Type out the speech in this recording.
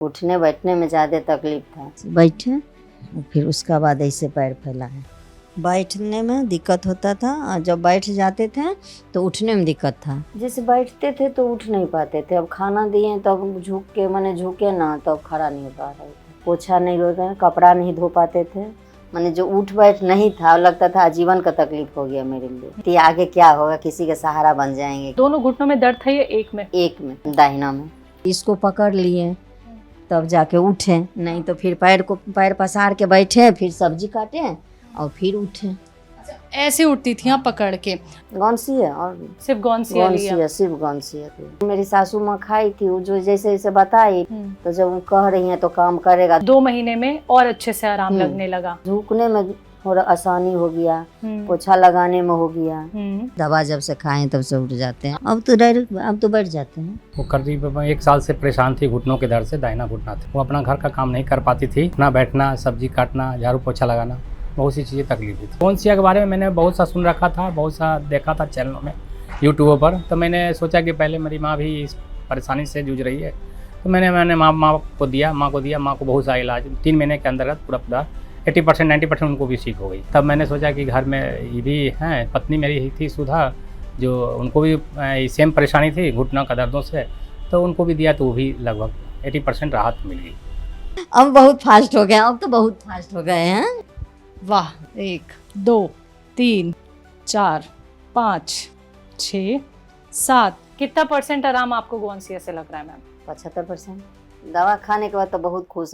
उठने बैठने में ज़्यादा तकलीफ था। बैठे फिर उसका बाद ऐसे पैर फैलाए, बैठने में दिक्कत होता था और जब बैठ जाते थे तो उठने में दिक्कत था। जैसे बैठते थे तो उठ नहीं पाते थे, अब खाना दिए तब झुक के मैंने झुके ना तब खड़ा नहीं हो पा रहे थे, पोछा नहीं हो रहे, कपड़ा नहीं धो पाते थे, मैंने जो उठ बैठ नहीं था लगता था आजीवन का तकलीफ हो गया मेरे लिए। आगे क्या होगा, किसी के सहारा बन जाएंगे। दोनों घुटनों में दर्द था या एक में? एक में, दाहिना में। इसको पकड़ लिए तब जाके उठे, नहीं तो फिर पैर पसार के बैठे, फिर सब्जी काटे और फिर उठे। ऐसे उठती थी आप पकड़ के? गौनसी है और सिर्फ गौनसिया लिया? सिर्फ गौनसिया थी। मेरी सासू माँ खाई थी, वो जो जैसे जैसे बताई तो जब वो कह रही है तो काम करेगा। 2 महीने में और अच्छे से आराम लगने लगा, झुकने में थोड़ा आसानी हो गया, पोछा लगाने में हो गया। दवा जब से खाएं तब से उठ जाते हैं, अब तो बैठ जाते हैं। वो करीब 1 साल से परेशान थी घुटनों के दर्द से, दाहिना घुटना था। वो अपना घर का काम नहीं कर पाती थी, ना बैठना, सब्जी काटना, झाड़ू पोछा लगाना, बहुत सी चीज़ें तकलीफ थी। गौनसिया के बारे में मैंने बहुत सा सुन रखा था, बहुत सा देखा था चैनलों में, यूट्यूब पर। तो मैंने सोचा कि पहले मेरी माँ भी इस परेशानी से जूझ रही है, तो मैंने माँ को दिया। माँ को बहुत सा इलाज 3 महीने के अंदर पूरा 80% 90% उनको भी ठीक हो गई। तब मैंने सोचा कि घर में ये भी हैं, पत्नी मेरी ही थी सुधा, जो उनको भी सेम परेशानी थी घुटनों का दर्दों से, तो उनको भी दिया तो वो भी लगभग 80% राहत मिल गई। अब बहुत फास्ट हो गए, अब तो बहुत फास्ट हो गए हैं। वाह! 1 2 3 4 5 6 7 कितना % आराम आपको गौनसिया से लग रहा है मैम? 75%। दवा खाने के बाद तो बहुत खुश हैं।